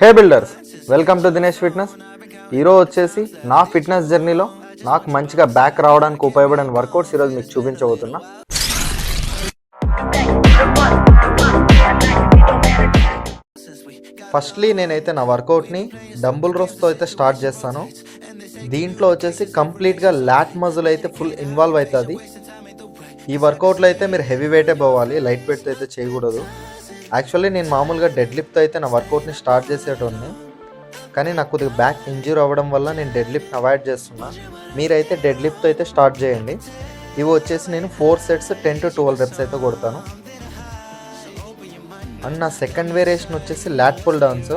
Hey builders, welcome to Dinesh fitness. ఈరోజు వచ్చేసి నా ఫిట్నెస్ జర్నీలో నాకు మంచిగా బ్యాక్ రావడానికి ఉపయోగపడిన వర్కౌట్స్ ఈరోజు మీకు చూపించబోతున్నా. ఫస్ట్లీ నేనైతే నా వర్కౌట్ని డంబుల్ రోస్తో అయితే స్టార్ట్ చేస్తాను. దీంట్లో వచ్చేసి కంప్లీట్గా లాట్ మజిల్ అయితే ఫుల్ ఇన్వాల్వ్ అవుతుంది. ఈ వర్కౌట్లో అయితే మీరు హెవీ వెయిటే పోవాలి, లైట్ వెయిట్తో అయితే చేయకూడదు. యాక్చువల్లీ నేను మామూలుగా డెడ్ లిఫ్ట్తో అయితే నా వర్కౌట్ని స్టార్ట్ చేసేటోని, కానీ నాకు కొద్దిగా బ్యాక్ ఇంజ్యూర్ అవ్వడం వల్ల నేను డెడ్ లిఫ్ట్ని అవాయిడ్ చేస్తున్నా. మీరైతే డెడ్ లిఫ్ట్తో అయితే స్టార్ట్ చేయండి. ఇవి వచ్చేసి నేను 4 సెట్స్ 10 to 12 రెప్స్ అయితే కొడతాను. అండ్ నా సెకండ్ వేరియేషన్ వచ్చేసి లాట్ పుల్ డౌన్స్.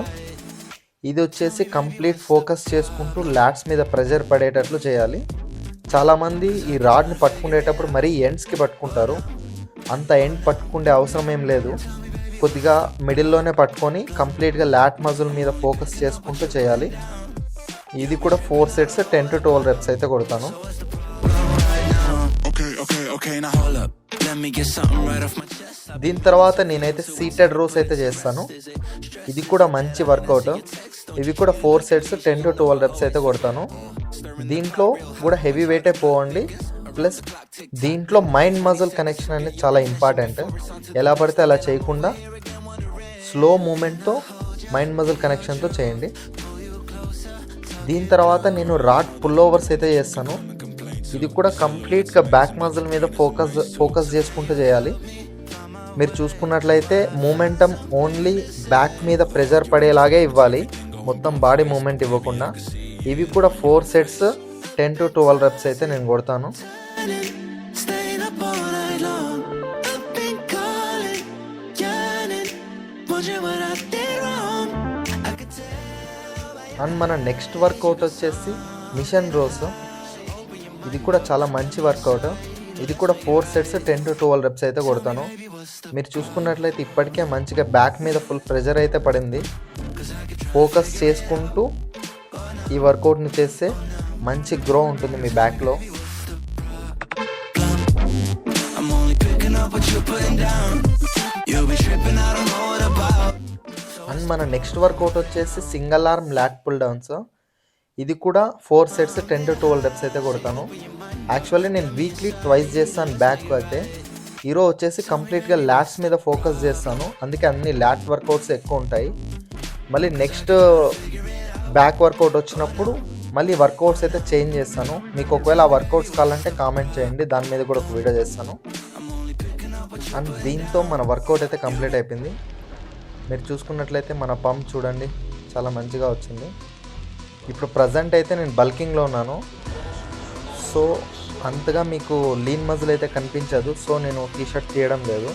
ఇది వచ్చేసి కంప్లీట్ ఫోకస్ చేసుకుంటూ లాట్స్ మీద ప్రెజర్ పడేటట్లు చేయాలి. చాలామంది ఈ రాడ్ని పట్టుకునేటప్పుడు మరీ ఎండ్స్కి పట్టుకుంటారు. అంత ఎండ్ పట్టుకునే అవసరం ఏం లేదు. కొద్దిగా మిడిల్లోనే పట్టుకొని కంప్లీట్గా లాట్ మజిల్ మీద ఫోకస్ చేసుకుంటూ చేయాలి. ఇది కూడా 4 సెట్స్ 10 to 12 రెప్స్ అయితే కొడతాను. దీని తర్వాత నేనైతే సీటెడ్ రోస్ అయితే చేస్తాను. ఇది కూడా మంచి వర్కౌట్. ఇవి కూడా 4 సెట్స్ 10 to 12 రెప్స్ అయితే కొడతాను. దీంట్లో కూడా హెవీ వెయిటే పోవండి. ప్లస్ దీంట్లో మైండ్ మజిల్ కనెక్షన్ అనేది చాలా ఇంపార్టెంట్. ఎలా పడితే అలా చేయకుండా స్లో మూమెంట్తో మైండ్ మజిల్ కనెక్షన్తో చేయండి. దీని తర్వాత నేను రాడ్ పుల్ ఓవర్స్ అయితే చేస్తాను. ఇది కూడా కంప్లీట్గా బ్యాక్ మజిల్ మీద ఫోకస్ చేసుకుంటూ చేయాలి. మీరు చూసుకున్నట్లయితే మూమెంటం ఓన్లీ బ్యాక్ మీద ప్రెజర్ పడేలాగే ఇవ్వాలి, మొత్తం బాడీ మూమెంట్ ఇవ్వకుండా. ఇవి కూడా 4 సెట్స్ 10 to 12 రెప్స్ అయితే నేను కొడతాను. అండ్ మన నెక్స్ట్ వర్కౌట్ వచ్చేసి మిషన్ రోస్. ఇది కూడా చాలా మంచి వర్కౌట్. ఇది కూడా 4 సెట్స్ 10 to 12 రెప్స్ అయితే కొడతాను. మీరు చూసుకున్నట్లయితే ఇప్పటికే మంచిగా బ్యాక్ మీద ఫుల్ ప్రెజర్ అయితే పడింది. ఫోకస్ చేసుకుంటూ ఈ వర్కౌట్ని చేస్తే మంచి గ్రో ఉంటుంది మీ బ్యాక్లో. అండ్ మన నెక్స్ట్ వర్కౌట్ వచ్చేసి single arm lat pull downs. ఇది కూడా 4 సెట్స్ 10 to 12 రెప్స్ అయితే కొడతాను. యాక్చువల్లీ నేను వీక్లీ ట్వైస్ చేస్తాను బ్యాక్ అయితే. ఈరోజు వచ్చేసి కంప్లీట్గా లాట్స్ మీద ఫోకస్ చేస్తాను, అందుకే అన్ని లాట్ వర్కౌట్స్ ఎక్కువ ఉంటాయి. మళ్ళీ నెక్స్ట్ బ్యాక్ వర్కౌట్ వచ్చినప్పుడు మళ్ళీ వర్కౌట్స్ అయితే చేంజ్ చేస్తాను. మీకు ఒకవేళ ఆ వర్కౌట్స్ కావాలంటే కామెంట్ చేయండి, దాని మీద కూడా ఒక వీడియో చేస్తాను. అండ్ దీంతో మన వర్కౌట్ అయితే కంప్లీట్ అయిపోయింది. మీరు చూసుకున్నట్లయితే మన పంప్ చూడండి చాలా మంచిగా వచ్చింది. ఇప్పుడు ప్రజెంట్ అయితే నేను బల్కింగ్లో ఉన్నాను, సో అంతగా మీకు లీన్ మజిల్ అయితే కనిపించదు. సో నేను టీ షర్ట్ తీయడం లేదు.